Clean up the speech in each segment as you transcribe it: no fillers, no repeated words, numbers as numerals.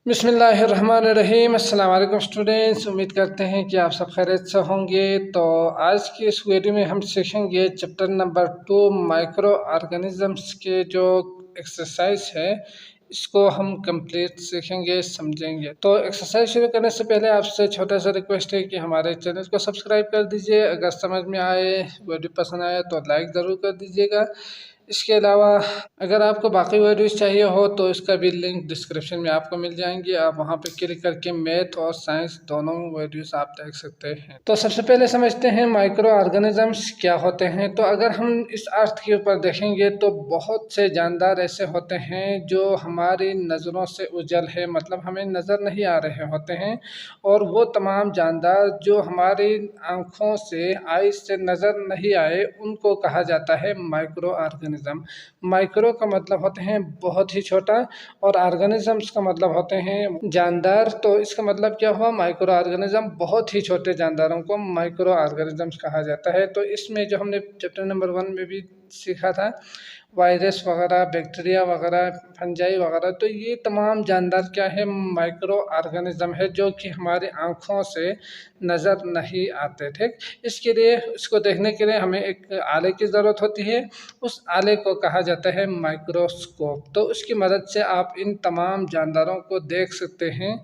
बिस्मिल्लाहिर्रहमानिर्रहीम। अस्सलाम वालेकुम स्टूडेंट्स, उम्मीद करते हैं कि आप सब खैरियत से होंगे। तो आज की इस वीडियो में हम सीखेंगे चैप्टर नंबर 2 माइक्रो ऑर्गेनिजम्स के जो एक्सरसाइज है इसको हम कंप्लीट सीखेंगे, समझेंगे। तो एक्सरसाइज शुरू करने से पहले आपसे छोटा सा रिक्वेस्ट है कि हमारे चैनल को सब्सक्राइब कर दीजिए। अगर समझ में आए, वीडियो पसंद आए तो लाइक ज़रूर कर दीजिएगा। इसके अलावा अगर आपको बाकी वीडियोस चाहिए हो तो इसका भी लिंक डिस्क्रिप्शन में आपको मिल जाएंगे। आप वहां पे क्लिक करके मैथ और साइंस दोनों वीडियोस आप देख सकते हैं। तो सबसे पहले समझते हैं माइक्रो ऑर्गेनिजम्स क्या होते हैं। तो अगर हम इस अर्थ के ऊपर देखेंगे तो बहुत से जानदार ऐसे होते हैं जो हमारी नज़रों से उजल है, मतलब हमें नज़र नहीं आ रहे होते हैं। और वो तमाम जानदार जो हमारी आँखों से, आई से नज़र नहीं आए, उनको कहा जाता है माइक्रो ऑर्गेनिज्म। माइक्रो का मतलब होते हैं बहुत ही छोटा, और ऑर्गेनिजम्स का मतलब होते हैं जानदार। तो इसका मतलब क्या हुआ, माइक्रो ऑर्गेनिज्म बहुत ही छोटे जानदारों को माइक्रो ऑर्गेनिजम्स कहा जाता है। तो इसमें जो हमने चैप्टर नंबर 1 में भी सीखा था, वायरस वगैरह, बैक्टीरिया वगैरह, फंजाई वगैरह, तो ये तमाम जानदार क्या है, माइक्रो ऑर्गेनिज्म है जो कि हमारी आँखों से नज़र नहीं आते। ठीक, इसके लिए, इसको देखने के लिए हमें एक आले की ज़रूरत होती है। उस आले को कहा जाता है माइक्रोस्कोप। तो उसकी मदद से आप इन तमाम जानदारों को देख सकते हैं।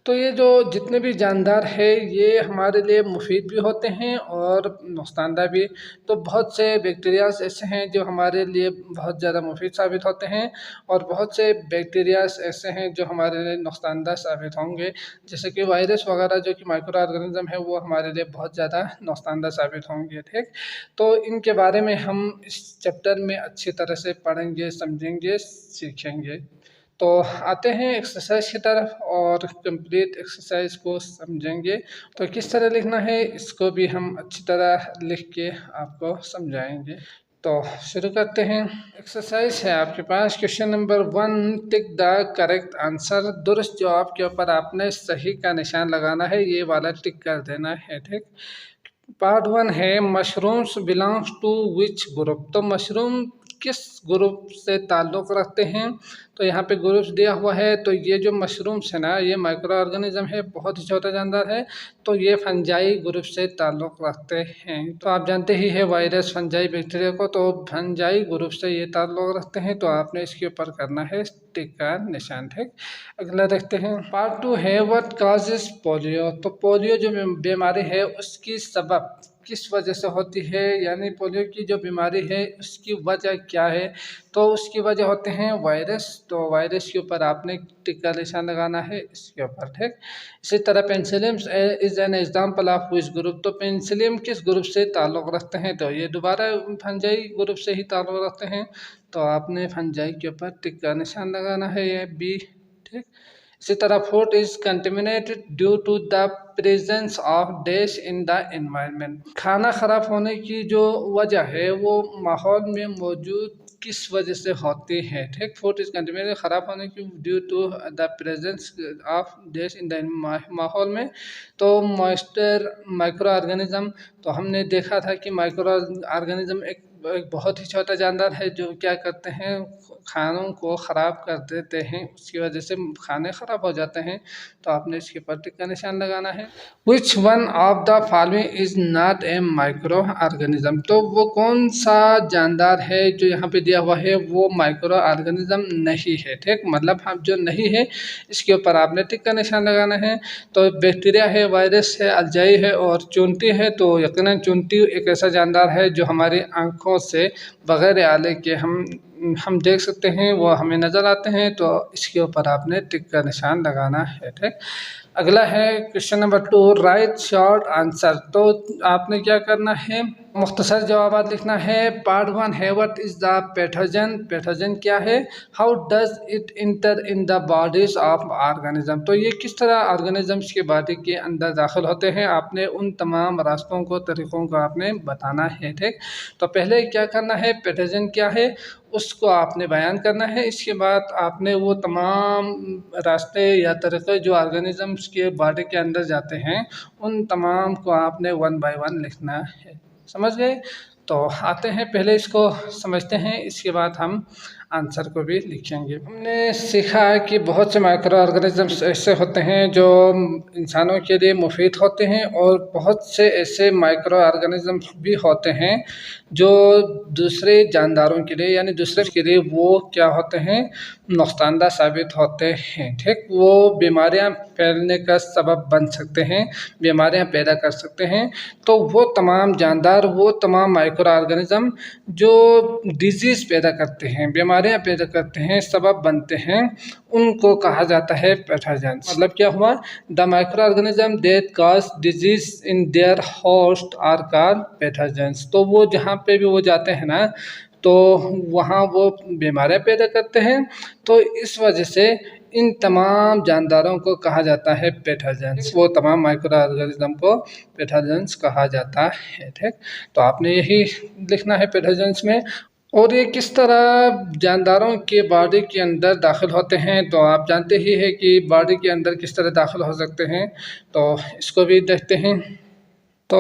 तो ये जो जितने भी जानदार है ये हमारे लिए मुफीद भी होते हैं और नुकसानदायक भी। तो बहुत से बैक्टीरियाज ऐसे हैं जो हमारे लिए बहुत ज़्यादा मुफीद साबित होते हैं, और बहुत से बैक्टीरियाज ऐसे हैं जो हमारे लिए नुकसानदायक साबित होंगे। जैसे कि वायरस वगैरह जो कि माइक्रो ऑर्गेनिज्म है वो हमारे लिए बहुत ज़्यादा नुकसानदायक साबित होंगे। ठीक, तो इनके बारे में हम इस चैप्टर में अच्छी तरह से पढ़ेंगे, समझेंगे, सीखेंगे। तो आते हैं एक्सरसाइज की तरफ और कंप्लीट एक्सरसाइज को समझेंगे। तो किस तरह लिखना है इसको भी हम अच्छी तरह लिख के आपको समझाएंगे। तो शुरू करते हैं। एक्सरसाइज है आपके पास, question number 1, tick the correct answer. दुरुस्त जवाब के ऊपर आपने सही का निशान लगाना है, ये वाला टिक कर देना है। ठीक, पार्ट 1 है mushrooms belongs to which group. तो मशरूम किस ग्रुप से ताल्लुक़ रखते हैं। तो यहाँ पे ग्रुप्स दिया हुआ है। तो ये जो मशरूम्स है ना, ये माइक्रो ऑर्गेनिज्म है, बहुत ही छोटा जानदार है। तो ये फंजाई ग्रुप से ताल्लुक़ रखते हैं। तो आप जानते ही है वायरस, फंजाई, बैक्टीरिया को, तो फंजाई ग्रुप से ये ताल्लुक़ रखते हैं। तो आपने इसके ऊपर करना है टिक का निशान। ठीक, अगला देखते हैं। पार्ट 2 है व्हाट काजेस पोलियो। तो पोलियो जो बीमारी है उसकी सबब किस वजह से होती है, यानी पोलियो की जो बीमारी है उसकी वजह क्या है। तो उसकी वजह होते हैं वायरस। तो वायरस के ऊपर आपने टिक का निशान लगाना है इसके ऊपर। ठीक, इसी तरह penicillium is an example of which group. तो पेंसिलियम किस ग्रुप से ताल्लुक़ रखते हैं। तो ये दोबारा फंजाई ग्रुप से ही ताल्लुक़ रखते हैं। तो आपने फंजाई के ऊपर टिक का निशान लगाना है, ये बी। ठीक, इसी तरह food is contaminated due to the presence of dash in the environment. खाना खराब होने की जो वजह है वो माहौल में मौजूद किस वजह से होती है। ठीक, फूड इज कंटेमिनेटेड खराब होने की due to the presence of dash in the माहौल में। तो मॉइस्चर माइक्रो ऑर्गेनिज्म, तो हमने देखा था कि माइक्रो ऑर्गेनिज्म एक बहुत ही छोटा जानदार है जो क्या करते हैं, खानों को ख़राब कर देते हैं, उसकी वजह से खाने ख़राब हो जाते हैं। तो आपने इसके ऊपर टिक का निशान लगाना है। Which one of the following is not a micro organism. तो वो कौन सा जानदार है जो यहाँ पे दिया हुआ है वो माइक्रो ऑर्गेनिज्म नहीं है। ठीक, मतलब हम जो नहीं है इसके ऊपर आपने टिक का निशान लगाना है। तो बैक्टीरिया है, वायरस है, अल्जाई है और चूंटी है। तो यकीनन चूंटी एक ऐसा जानदार है जो हमारी आँखों से बग़ैर आले के हम देख सकते हैं, वो हमें नज़र आते हैं। तो इसके ऊपर आपने टिक का निशान लगाना है। ठीक, अगला है question number 2, right short answer. तो आपने क्या करना है, मुख्तसर जवाब लिखना है। पार्ट 1 है what is the pathogen. Pathogen क्या है, how does it inter in the bodies of organism. तो ये किस तरह ऑर्गेनिजम्स के बॉडी के अंदर दाखिल होते हैं। आपने उन तमाम रास्तों को, तरीक़ों को आपने बताना है। ठीक, तो पहले क्या करना है, पैथोजन क्या है उसको आपने बयान करना है। इसके बाद आपने वो तमाम रास्ते या तरीक़े जो ऑर्गेनिजम्स के बॉडी के अंदर जाते हैं उन तमाम को आपने 1 बाय 1 लिखना है। समझ गए। तो आते हैं, पहले इसको समझते हैं, इसके बाद हम आंसर को भी लिखेंगे। हमने सीखा है कि बहुत से माइक्रो ऑर्गेनिजम्स ऐसे होते हैं जो इंसानों के लिए मुफीद होते हैं और बहुत से ऐसे माइक्रो ऑर्गेनिजम्स भी होते हैं जो दूसरे जानदारों के लिए यानी दूसरे के लिए वो क्या होते हैं, नुकसानदा साबित होते हैं। ठीक, वो बीमारियां फैलने का सबब बन सकते हैं, बीमारियां पैदा कर सकते हैं। तो वो तमाम जानदार, वो तमाम माइक्रो ऑर्गेनिज्म जो डिजीज़ पैदा करते हैं, बीमारियां पैदा करते हैं, सबब बनते हैं, उनको कहा जाता है पैथोजेंस। मतलब क्या हुआ, the micro organism that cause disease in their host are called pathogens. तो वो जहाँ पे भी वो जाते हैं ना, तो वहाँ वो बीमारियां पैदा करते हैं। तो इस वजह से इन तमाम जानदारों को कहा जाता है पैथोजेंस। वो तमाम माइक्रो ऑर्गेनिज्म को पैथोजेंस कहा जाता है। ठीक, तो आपने यही लिखना है पैथोजेंस में। और ये किस तरह जानदारों के बॉडी के अंदर दाखिल होते हैं, तो आप जानते ही हैं कि बॉडी के अंदर किस तरह दाखिल हो सकते हैं। तो इसको भी देखते हैं। तो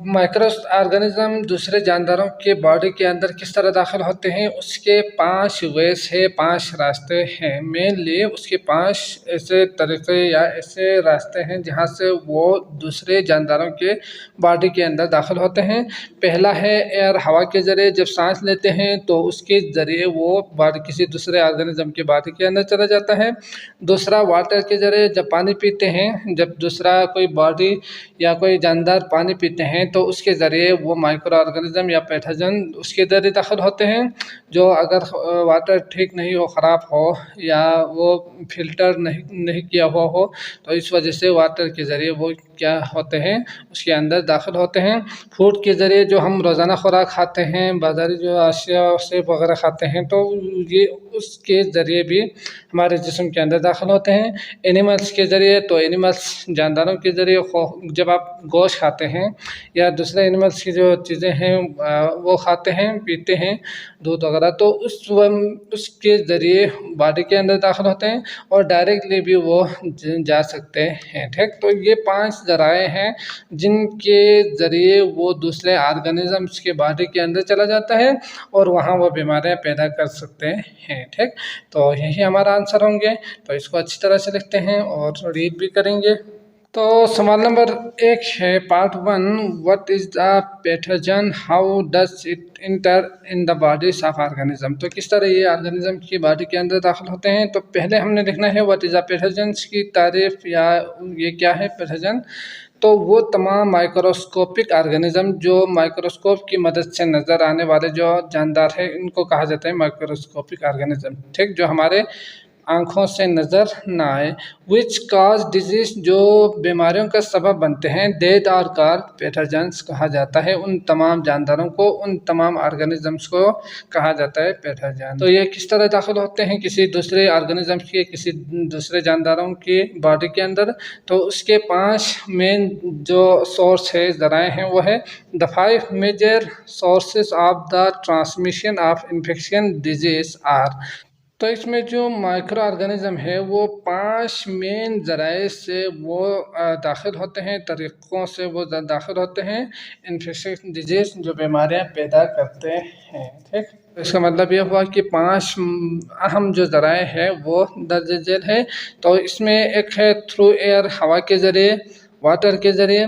माइक्रो ऑर्गेनिज्म दूसरे जानदारों के बॉडी के अंदर किस तरह दाखिल होते हैं, उसके 5 वेज है, 5 रास्ते हैं। मेनली उसके 5 ऐसे तरीके या ऐसे रास्ते हैं जहां से वो दूसरे जानदारों के बॉडी के अंदर दाखिल होते हैं। पहला है एयर, हवा के ज़रिए जब सांस लेते हैं तो उसके ज़रिए वो बॉडी किसी दूसरे ऑर्गेनिज्म के बॉडी के अंदर चला जाता है। दूसरा वाटर के ज़रिए जब पानी पीते हैं, जब दूसरा कोई बॉडी या कोई जानदार पानी पीते हैं तो उसके ज़रिए वो माइक्रो ऑर्गेनिज्म या पैथोजन उसके ज़रिए दाखिल होते हैं। जो अगर वाटर ठीक नहीं हो, ख़राब हो या वो फिल्टर नहीं किया हुआ हो, तो इस वजह से वाटर के ज़रिए वो क्या होते हैं, उसके अंदर दाखिल होते हैं। फूड के ज़रिए जो हम रोज़ाना खुराक खाते हैं, बाज़ारी जो अशिया सेब वगैरह खाते हैं, तो ये उसके ज़रिए भी हमारे जिस्म के अंदर दाखिल होते हैं। एनिमल्स के ज़रिए, तो एनिमल्स जानदारों के ज़रिए जब आप गोश्त खाते हैं या दूसरे एनिमल्स की जो चीज़ें हैं वो खाते हैं, पीते हैं, दूध वगैरह, तो उसके ज़रिए बॉडी के अंदर दाखिल होते हैं और डायरेक्टली भी वो जा सकते हैं। ठीक, तो ये 5 ज़राए हैं जिनके ज़रिए वो दूसरे ऑर्गेनिजम्स के बॉडी के अंदर चला जाता है और वहाँ वो बीमारियाँ पैदा कर सकते हैं। ठीक, तो यही हमारा आंसर होंगे। तो इसको अच्छी तरह से लिखते हैं और रीड भी करेंगे। तो सवाल नंबर 1 है, part 1, what is the pathogen, how does it inter in the bodies of organism. तो किस तरह ये ऑर्गेनिज्म की बॉडी के अंदर दाखिल होते हैं। तो पहले हमने लिखना है व्हाट इज़ द पैथोजन्स की तारीफ, या ये क्या है पैथोजन। तो वो तमाम माइक्रोस्कोपिक ऑर्गेनिज्म जो माइक्रोस्कोप की मदद से नज़र आने वाले जो जानदार है, इनको कहा जाता है माइक्रोस्कोपिक ऑर्गेनिज्म। ठीक, जो हमारे आँखों से नज़र ना आए। विच काज डिजीज, जो बीमारियों का सबब बनते हैं, डेथ और कार पैथोजेंस कहा जाता है। उन तमाम जानदारों को, उन तमाम ऑर्गेनिजम्स को कहा जाता है पैथोजन। तो ये किस तरह दाखिल होते हैं किसी दूसरे ऑर्गेनिजम्स के, किसी दूसरे जानदारों के बॉडी के अंदर। तो उसके 5 मेन जो सोर्स है, ज़राए हैं, वो है the 5 major sources of the transmission of infection disease are. तो इसमें जो माइक्रो ऑर्गेनिज्म है वो 5 मेन ज़राए से वो दाखिल होते हैं, तरीक़ों से वो दाखिल होते हैं इन्फेक्शन डिजीज़, जो बीमारियां पैदा करते हैं। ठीक, तो इसका मतलब ये हुआ कि 5 अहम जो ज़राए हैं वो दर्ज झेल है। तो इसमें एक है थ्रू एयर, हवा के ज़रिए, वाटर के ज़रिए,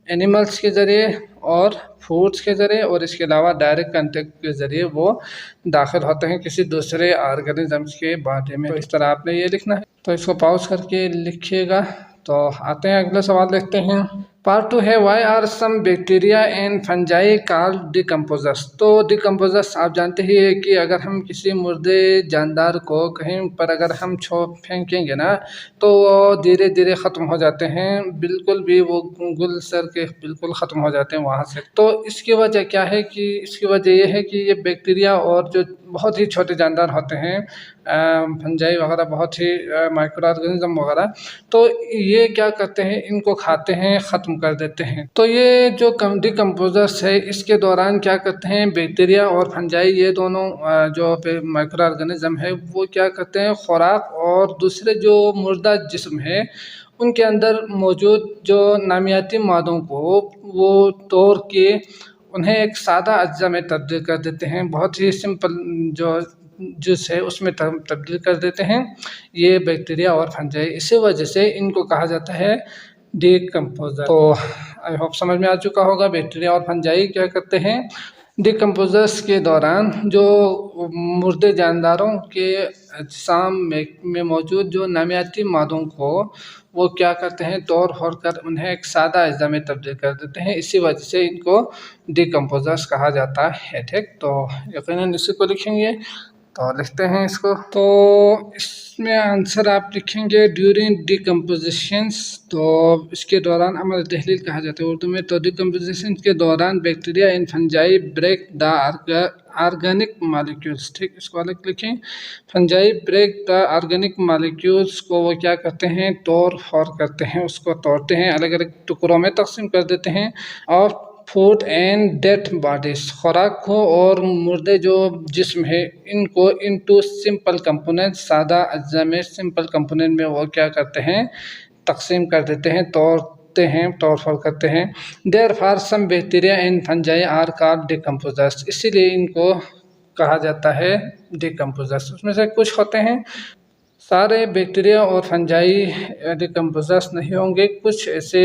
एनिमल्स के ज़रिए और फूड्स के ज़रिए, और इसके अलावा डायरेक्ट कंटेक्ट के ज़रिए वो दाखिल होते हैं किसी दूसरे ऑर्गेनिजम्स के बॉडी में। तो इस तरह आपने ये लिखना है। तो इसको पॉज करके लिखिएगा। तो आते हैं अगला सवाल देखते हैं। पार्ट 2 है, why are some bacteria and fungi called decomposers. तो डिकम्पोजर्स आप जानते ही है कि अगर हम किसी मुर्दे जानदार को कहीं पर अगर हम फेंकेंगे ना, तो वो धीरे धीरे ख़त्म हो जाते हैं, बिल्कुल भी वो गुल सर के बिल्कुल ख़त्म हो जाते हैं वहाँ से। तो इसकी वजह क्या है कि इसकी वजह ये है कि ये बैक्टीरिया और जो बहुत ही छोटे जानदार होते हैं, फंजाई वगैरह, बहुत ही माइक्रो ऑर्गेनिज्म वगैरह, तो ये क्या करते हैं, इनको खाते हैं, ख़त्म कर देते हैं। तो ये जो डिकम्पोजर्स है, इसके दौरान क्या करते हैं, बैक्टीरिया और फंजाई, ये दोनों जो माइक्रो ऑर्गेनिज्म है, वो क्या करते हैं, खुराक और दूसरे जो मुर्दा जिस्म है उनके अंदर मौजूद जो नामियाती मादों को वो तोड़ के उन्हें एक सादा अज्जा में तब्दील कर देते हैं। बहुत ही सिंपल जो जूस है उसमें तब्दील कर देते हैं ये बैक्टीरिया और फंजाई। इसी वजह से इनको कहा जाता है डिकम्पोजर। तो आई होप समझ में आ चुका होगा बैक्टीरिया और फंजाई क्या करते हैं। डिकम्पोजर्स के दौरान जो मुर्दे जानदारों के अजसाम में मौजूद जो नामियाती मादों को वो क्या करते हैं तोड़ फोड़ कर उन्हें एक सादा अज्जा में तब्दील कर देते हैं। इसी वजह से इनको डिकम्पोजर्स कहा जाता है। ठीक, तो यकीनन इसी को लिखेंगे। तो लिखते हैं इसको। तो इसमें आंसर आप लिखेंगे ड्यूरिंग डिकम्पोजिशंस। तो इसके दौरान अमल तहलील कहा जाता है उर्दू में। तो डिकम्पोजिशन के दौरान bacteria and fungi break the organic molecules. ठीक, इसको अलग लिखें। Fungi break the organic molecules को वो क्या करते हैं तोड़ फोड़ करते हैं, उसको तोड़ते हैं, अलग अलग टुकड़ों में तकसीम कर देते हैं। और फूड एंड डेथ बॉडीज खुराक को और मुर्दे जो जिस्म है इनको इनटू सिंपल कंपोनेंट सादा अज्जा में सिंपल कंपोनेंट में वो क्या करते हैं तकसीम कर देते हैं, तोड़ते हैं, तोड़ फोड़ करते हैं। Therefore some bacteria and fungi are called decomposers. इसीलिए इनको कहा जाता है डिकम्पोजर्स। उसमें से कुछ होते हैं, सारे बैक्टीरिया और फंजाई डिकम्पोजर्स नहीं होंगे। कुछ ऐसे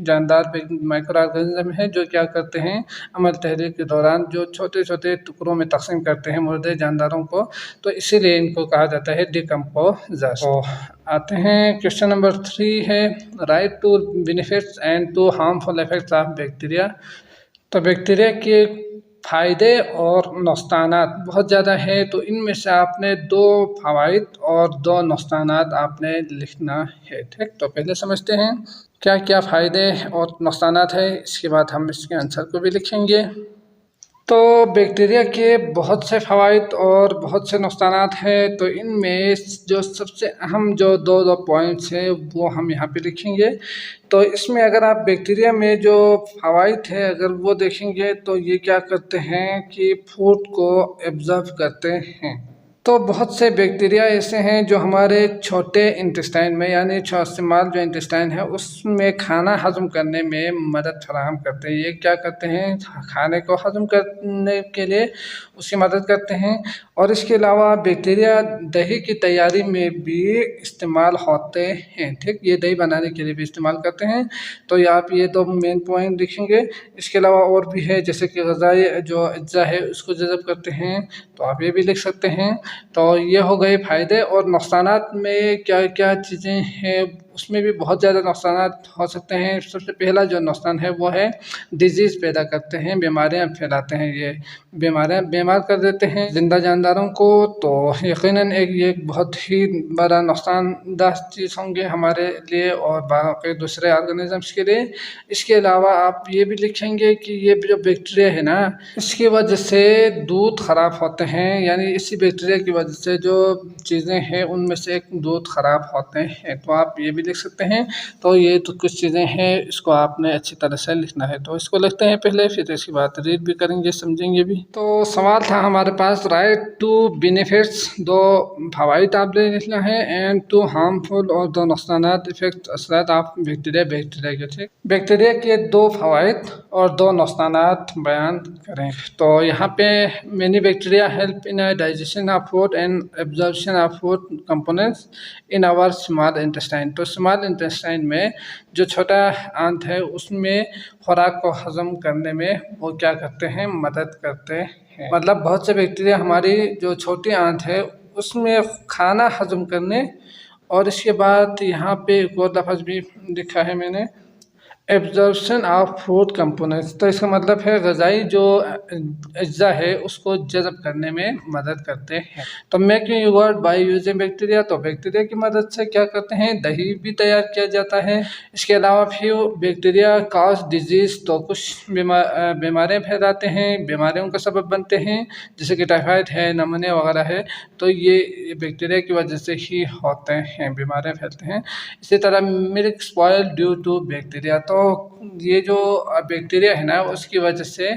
जानदार माइक्रो ऑर्गेनिज्म हैं जो क्या करते हैं अमल तहरीर के दौरान जो छोटे छोटे टुकड़ों में तकसीम करते हैं मुर्दे जानदारों को, तो इसीलिए इनको कहा जाता है डिकम्पोजर्स। तो आते हैं क्वेश्चन नंबर 3 है write two benefits and two harmful effects of bacteria. तो बैक्टीरिया के फ़ायदे और नुकसानात बहुत ज़्यादा है, तो इनमें से आपने 2 फ़वाइद और 2 नुकसानात आपने लिखना है। ठीक, तो पहले समझते हैं क्या क्या फ़ायदे और नुकसानात है, इसके बाद हम इसके आंसर को भी लिखेंगे। तो बैक्टीरिया के बहुत से फ़वाइद और बहुत से नुकसानात हैं, तो इनमें जो सबसे अहम जो दो पॉइंट्स हैं वो हम यहाँ पे लिखेंगे। तो इसमें अगर आप बैक्टीरिया में जो फ़वाइद है अगर वो देखेंगे तो ये क्या करते हैं कि फूड को एब्जॉर्ब करते हैं। तो बहुत से बैक्टीरिया ऐसे हैं जो हमारे छोटे इंटेस्टाइन में यानी स्मॉल जो इंटेस्टाइन है उसमें खाना हजम करने में मदद फराहम करते हैं। ये क्या करते हैं खाने को हजम करने के लिए उसकी मदद करते हैं। और इसके अलावा बैक्टीरिया दही की तैयारी में भी इस्तेमाल होते हैं। ठीक, ये दही बनाने के लिए भी इस्तेमाल करते हैं। तो ये आप ये 2 मेन पॉइंट लिखेंगे। इसके अलावा और भी है जैसे कि ग़िज़ाई जो अज्जा है उसको जज़ब करते हैं, तो आप ये भी लिख सकते हैं। तो ये हो गए फ़ायदे। और नुकसानात में क्या क्या चीज़ें हैं उसमें भी बहुत ज़्यादा नुकसानात हो सकते हैं। सबसे पहला जो नुकसान है वो है डिजीज़ पैदा करते हैं, बीमारियां फैलाते हैं। ये बीमारियां बीमार कर देते हैं जिंदा जानदारों को। तो यकीनन ये बहुत ही बड़ा नुकसानदाह चीज़ होंगे हमारे लिए और बाकी दूसरे ऑर्गेनिजम्स के लिए। इसके अलावा आप ये भी लिखेंगे कि ये जो बैक्टीरिया है ना इसकी वजह से दूध ख़राब होते हैं, यानी इसी बैक्टीरिया की वजह से जो चीज़ें हैं उनमें से एक दूध ख़राब होते हैं। तो आप ये भी लिख सकते हैं। तो ये तो कुछ चीज़ें हैं, इसको आपने अच्छी तरह से लिखना है। तो इसको लिखते हैं पहले, फिर इसकी बात रीड भी करेंगे, समझेंगे भी। तो सवाल था हमारे पास राइट टू बेनिफिट्स, 2 फ़वाइद आपने लिखना है, एंड 2 हार्मफुल और 2 नुकसानात इफेक्ट असरात आप बैक्टीरिया के। ठीक, बैक्टीरिया के 2 फ़वाइद और 2 नुकसानात बयान करें। तो यहाँ पे many bacteria help in digestion of food and absorption of food components in our small intestine. तो स्मॉल इंटेस्टाइन में जो छोटा आंत है उसमें खुराक को हजम करने में वो क्या करते हैं मदद करते हैं। मतलब बहुत से बैक्टीरिया हमारी जो छोटी आंत है उसमें खाना हजम करने, और इसके बाद यहाँ पे एक और लफ्ज़ भी लिखा है मैंने एब्जॉर्प्शन ऑफ फूड कंपोनेंट्स। तो इसका मतलब है ग़िज़ाई जो अज्जा है उसको जज़ब करने में मदद करते हैं। तो making word by using bacteria, तो बैक्टीरिया की मदद से क्या करते हैं दही भी तैयार किया जाता है। इसके अलावा फिर बैक्टीरिया कॉज डिजीज़, तो कुछ बीमारियाँ फैलाते हैं, बीमारियों का सबब बनते हैं जैसे कि टाइफाइड है, नमूनिया वगैरह है। तो ये बैक्टीरिया की वजह से ही होते हैं, बीमारियाँ फैलते हैं। इसी तरह milk spoil due to bacteria, तो ये जो बैक्टीरिया है ना उसकी वजह से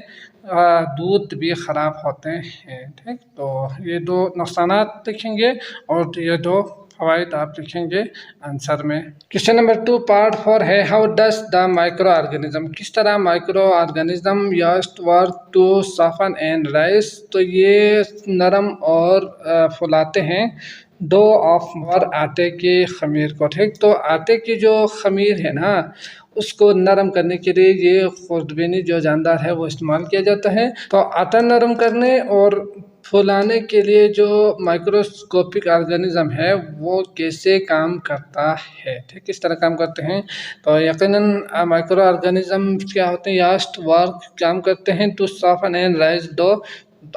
दूध भी ख़राब होते हैं। ठीक, तो ये 2 नुकसानात लिखेंगे और ये 2 फवाइद आप लिखेंगे आंसर में। क्वेश्चन नंबर 2 पार्ट 4 है how does the micro organism, किस तरह micro organism used work to soften and rice, तो ये नरम और फुलाते हैं डो ऑफ और आटे के खमीर को। ठीक, तो आटे की जो खमीर है ना उसको नरम करने के लिए ये खुर्दबीनी जो जानदार है वो इस्तेमाल किया जाता है। तो आटा नरम करने और फुलाने के लिए जो माइक्रोस्कोपिक ऑर्गेनिज्म है वो कैसे काम करता है, ठीक, किस तरह काम करते हैं। तो यकीनन माइक्रो ऑर्गेनिज्म क्या होते हैं, यास्ट वर्क काम करते हैं to soften and rice dough,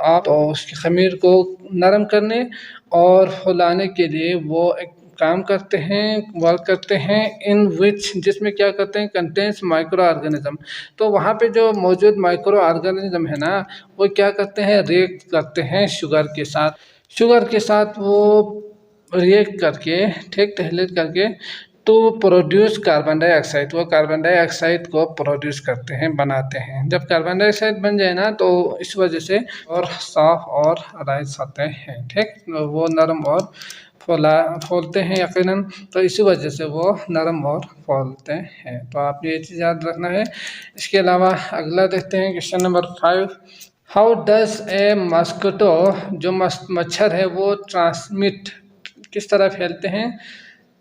आप उसकी खमीर को नरम करने और फुलाने के लिए वो एक काम करते हैं, वर्क करते हैं इन विच, जिसमें क्या करते हैं, कंटेंस माइक्रो ऑर्गेनिज्म। तो वहाँ पे जो मौजूद माइक्रो ऑर्गेनिज्म है ना वो क्या करते हैं, रिएक्ट करते हैं शुगर के साथ वो रिएक्ट करके, ठीक, तहलील करके तो प्रोड्यूस कार्बन डाइऑक्साइड, वो कार्बन डाइऑक्साइड को प्रोड्यूस करते हैं, बनाते हैं। जब कार्बन डाइऑक्साइड बन जाए ना तो इस वजह से और साफ और राइस होते हैं, ठीक, वो नरम और फूलते हैं यकीनन, तो इसी वजह से वो नरम और फूलते हैं। तो आप ये चीज़ याद रखना है। इसके अलावा अगला देखते हैं question number 5 how does a mosquito, जो मच्छर है वो ट्रांसमिट, किस तरह फैलते हैं,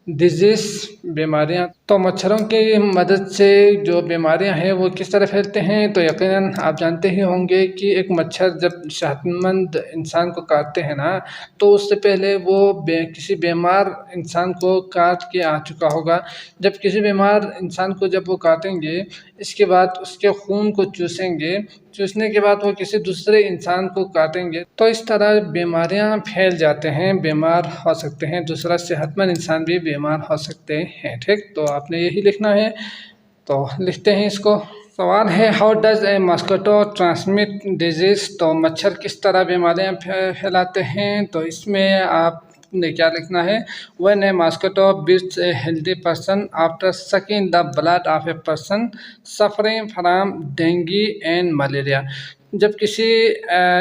डिजीज, बीमारियां। तो मच्छरों की मदद से जो बीमारियां हैं वो किस तरह फैलते हैं, तो यकीनन आप जानते ही होंगे कि एक मच्छर जब सेहतमंद इंसान को काटते हैं ना तो उससे पहले वो किसी बीमार इंसान को काट के आ चुका होगा। जब किसी बीमार इंसान को जब वो काटेंगे इसके बाद उसके खून को चूसने के बाद वो किसी दूसरे इंसान को काटेंगे, तो इस तरह बीमारियां फैल जाते हैं, बीमार हो सकते हैं, दूसरा सेहतमंद इंसान भी बीमार हो सकते हैं। ठीक, तो आपने यही लिखना है। तो लिखते हैं इसको। सवाल है how does a mosquito transmit disease, तो मच्छर किस तरह बीमारियां फैलाते हैं। तो इसमें आपने क्या लिखना है, when A mosquito bits a healthy person after sucking the blood of a person suffering from dengue and malaria. जब किसी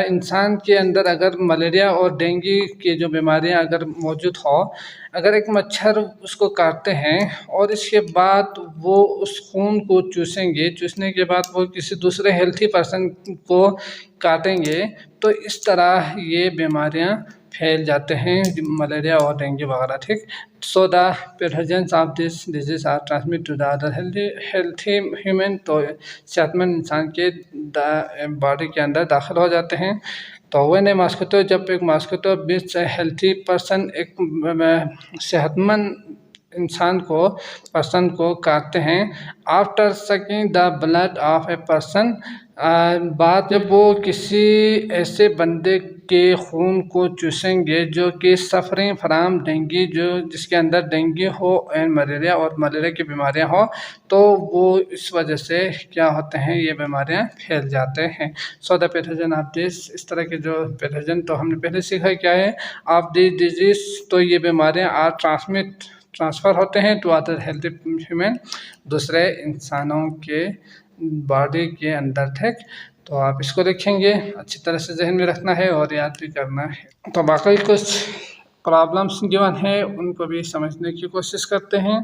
इंसान के अंदर अगर मलेरिया और डेंगू की जो बीमारियां अगर मौजूद हो, अगर एक मच्छर उसको काटते हैं और इसके बाद वो उस खून को चूसने के बाद वो किसी दूसरे हेल्थी पर्सन को काटेंगे, तो इस तरह ये बीमारियां फैल जाते हैं, मलेरिया और डेंगू वगैरह। ठीक, so the pathogens of this disease are transmit to the other healthy human, तो सेहतमंद इंसान के बॉडी के अंदर दाखिल हो जाते हैं। तो व्हेन ए मस्किटो, जब एक mosquito bits A healthy person, एक सेहतमंद इंसान को पर्सन को काटते हैं, after sucking the blood of a person, बाद जब वो किसी ऐसे बंदे के खून को चूसेंगे जो कि सफरिंग फ्राम डेंगू, जो जिसके अंदर डेंगू हो एंड मलेरिया और मलेरिया की बीमारियां हो, तो वो इस वजह से क्या होते हैं, ये बीमारियां फैल जाते हैं। So the pathogen of this, इस तरह के जो पैथोजन तो हमने पहले सीखा क्या है, ऑफ दिस डिजीज, तो ये बीमारियां आर ट्रांसफ़र होते हैं टू अदर हेल्थी ह्यूमन, दूसरे इंसानों के बॉडी के अंदर। ठीक, तो आप इसको देखेंगे, अच्छी तरह से जहन में रखना है और याद भी करना है। तो बाकी कुछ प्रॉब्लम्स गिवन है उनको भी समझने की कोशिश करते हैं।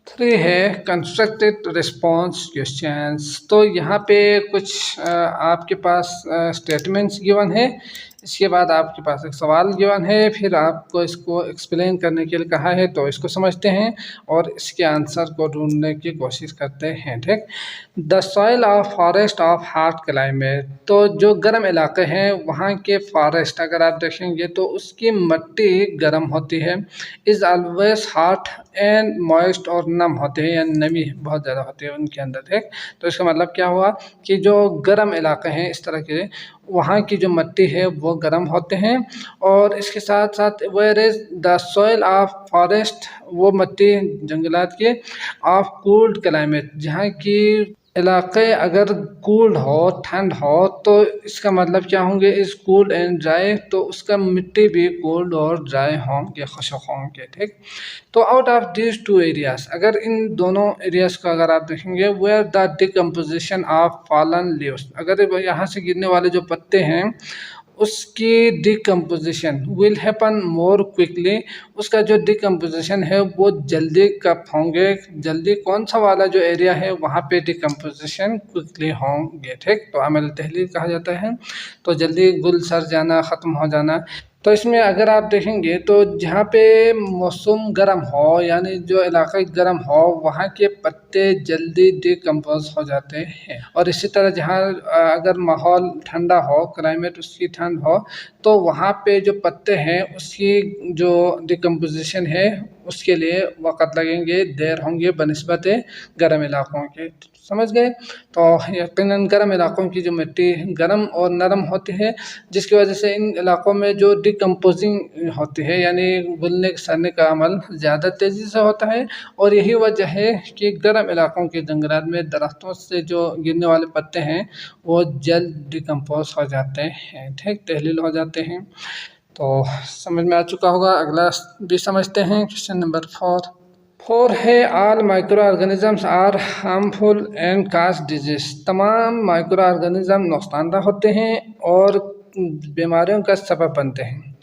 3 है कंस्ट्रक्टेड रिस्पॉन्स क्वेश्चंस। तो यहाँ पे कुछ आपके पास स्टेटमेंट्स गिवन है, इसके बाद आपके पास एक सवाल गिवन है, फिर आपको इसको एक्सप्लेन करने के लिए कहा है, तो इसको समझते हैं और इसके आंसर को ढूंढने की कोशिश करते हैं। ठीक, the soil of forest of hot climate, तो जो गर्म इलाके हैं वहाँ के फॉरेस्ट अगर आप देखेंगे तो उसकी मिट्टी गर्म होती है, is always hot and moist, और नम होते हैं या नमी बहुत ज़्यादा होती है उनके अंदर। ठीक, तो इसका मतलब क्या हुआ कि जो गर्म इलाके हैं इस तरह के, वहाँ की जो मिट्टी है वो गर्म होते हैं। और इसके साथ साथ where is the soil of forest, वो मिट्टी जंगलात के, ऑफ कूल्ड क्लाइमेट, जहाँ की इलाके अगर कूल्ड हो, ठंड हो, तो इसका मतलब क्या होंगे, इस कूल्ड एंड ड्राई, तो उसका मिट्टी भी कोल्ड और ड्राई होंगे, खुशक होंगे। ठीक, तो आउट ऑफ दिस 2 एरियाज, अगर इन दोनों एरियाज को अगर आप देखेंगे, where the decomposition of fallen leaves, अगर यहाँ से गिरने वाले जो पत्ते हैं उसकी decomposition will happen more quickly, उसका जो डिकम्पोजिशन है वो जल्दी कब होंगे, जल्दी कौन सा वाला जो एरिया है वहाँ पे डिकम्पोजिशन क्विकली होंगे। ठीक, तो अमल तहलील कहा जाता है, तो जल्दी गुल सर जाना, ख़त्म हो जाना। तो इसमें अगर आप देखेंगे तो जहाँ पे मौसम गर्म हो यानी जो इलाका गर्म हो वहाँ के पत्ते जल्दी डिकम्पोज हो जाते हैं, और इसी तरह जहाँ अगर माहौल ठंडा हो, क्लाइमेट उसकी ठंड हो, तो वहाँ पे जो पत्ते हैं उसकी जो डिकम्पोजिशन है उसके लिए वक़्त लगेंगे, देर होंगे बनिस्बत गर्म इलाकों के। समझ गए? तो यकीनन गर्म इलाकों की जो मिट्टी गर्म और नरम होती है, जिसकी वजह से इन इलाकों में जो डिकम्पोजिंग होती है यानी घुलने सड़ने का अमल ज़्यादा तेज़ी से होता है, और यही वजह है कि गर्म इलाकों के जंगलात में दरख्तों से जो गिरने वाले पत्ते हैं वो जल्द डिकम्पोज हो जाते हैं। ठीक, तहलील हो जाते हैं। तो समझ में आ चुका होगा। अगला भी समझते हैं, क्वेश्चन नंबर 4 है all micro organisms are harmful and cause disease, तमाम माइक्रो ऑर्गेनिज्म नुकसानदा होते हैं और बीमारियों का सबब बनते हैं।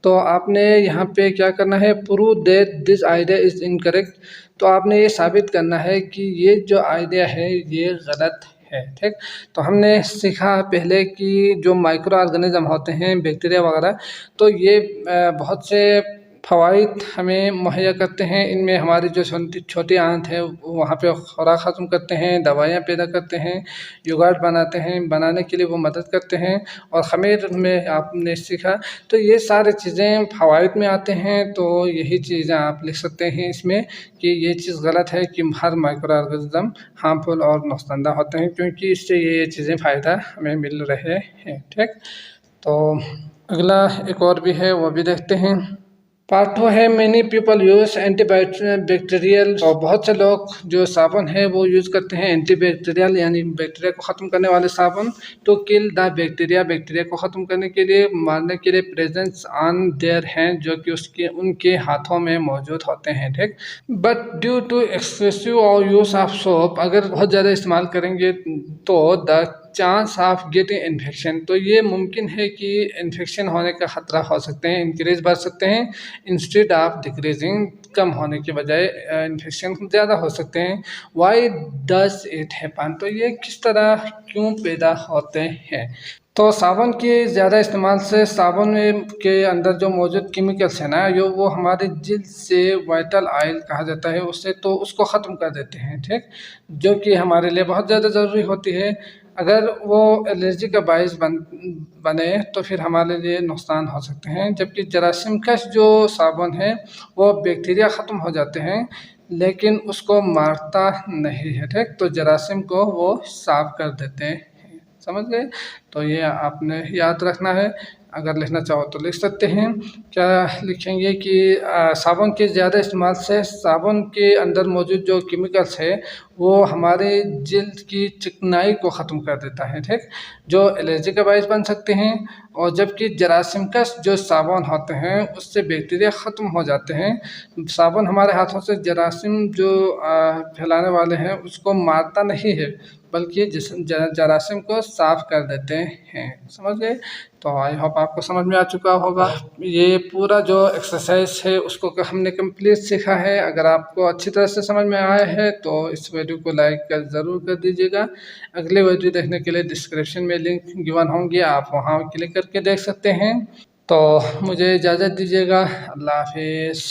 तो आपने यहाँ पे क्या करना है, prove that this idea is incorrect, तो आपने ये साबित करना है कि ये जो आइडिया है ये गलत है। ठीक, तो हमने सीखा पहले कि जो माइक्रो ऑर्गेनिज्म होते हैं बैक्टीरिया वगैरह, तो ये बहुत से फ़वाइद हमें मुहैया करते हैं। इनमें हमारी जो छोटी छोटी आंत है वहाँ पे खुराक ख़त्म करते हैं, दवाइयाँ पैदा करते हैं, योगर्ट बनाते हैं, बनाने के लिए वो मदद करते हैं, और ख़मीर में आपने सीखा। तो ये सारी चीज़ें फ़वाइद में आते हैं, तो यही चीज़ें आप लिख सकते हैं इसमें कि ये चीज़ गलत है कि हर माइक्रो ऑर्गेनिज्म हार्मफुल और नुकसानदा होते हैं, क्योंकि इससे ये चीज़ें फ़ायदा हमें मिल रहे हैं। ठीक, तो अगला एक और भी है, वो भी देखते हैं। पार्ट 2 है मैनी पीपल यूज़ एंटीबैक्टीरियल, और बहुत से लोग जो साबुन है वो यूज़ करते हैं एंटीबैक्टीरियल यानी बैक्टीरिया को ख़त्म करने वाले साबुन, to kill the bacteria, bacteria को ख़त्म करने के लिए, मारने के लिए, प्रेजेंस ऑन देयर हैंड, जो कि उसके उनके हाथों में मौजूद होते हैं। ठीक, बट ड्यू टू एक्सेसिव और यूज़ ऑफ सोप, अगर बहुत ज़्यादा इस्तेमाल करेंगे तो the chance of getting infection, तो ये मुमकिन है कि इन्फेक्शन होने का ख़तरा हो सकते हैं, इंक्रीज बढ़ सकते हैं इंस्टेड ऑफ डिक्रीजिंग, कम होने के बजाय इन्फेक्शन ज़्यादा हो सकते हैं। वाई डज इट हैपन, तो ये किस तरह क्यों पैदा होते हैं। तो साबुन के ज़्यादा इस्तेमाल से साबुन के अंदर जो मौजूद केमिकल्स हैं ना, जो वो हमारे जिल्द से वाइटल ऑयल कहा जाता है उससे, तो उसको ख़त्म कर देते हैं। ठीक, जो कि हमारे लिए बहुत ज़्यादा ज़रूरी होती है। अगर वो एलर्जी का बायस बने तो फिर हमारे लिए नुकसान हो सकते हैं। जबकि जरासीम कश जो साबुन है वो बैक्टीरिया ख़त्म हो जाते हैं लेकिन उसको मारता नहीं है। ठीक, तो जरासीम को वो साफ कर देते हैं। समझ गए? तो ये आपने याद रखना है। अगर लिखना चाहो तो लिख सकते हैं। क्या लिखेंगे कि साबुन के ज़्यादा इस्तेमाल से साबुन के अंदर मौजूद जो केमिकल्स है वो हमारे जिल्द की चिकनाई को ख़त्म कर देता है। ठीक, जो एलर्जी का बायस बन सकते हैं। और जबकि जरासीमकश जो साबुन होते हैं उससे बैक्टीरिया ख़त्म हो जाते हैं। साबुन हमारे हाथों से जरासीम जो फैलाने वाले हैं उसको मारता नहीं है, बल्कि जरासीम को साफ कर देते हैं। समझ गए? तो आई होप आपको समझ में आ चुका होगा। ये पूरा जो एक्सरसाइज है उसको हमने कंप्लीट सीखा है। अगर आपको अच्छी तरह से समझ में आया है तो इस वीडियो को लाइक कर ज़रूर कर दीजिएगा। अगले वीडियो देखने के लिए डिस्क्रिप्शन में लिंक गिवन होंगे, आप वहाँ क्लिक करके देख सकते हैं। तो मुझे इजाज़त दीजिएगा। अल्लाह हाफिज़।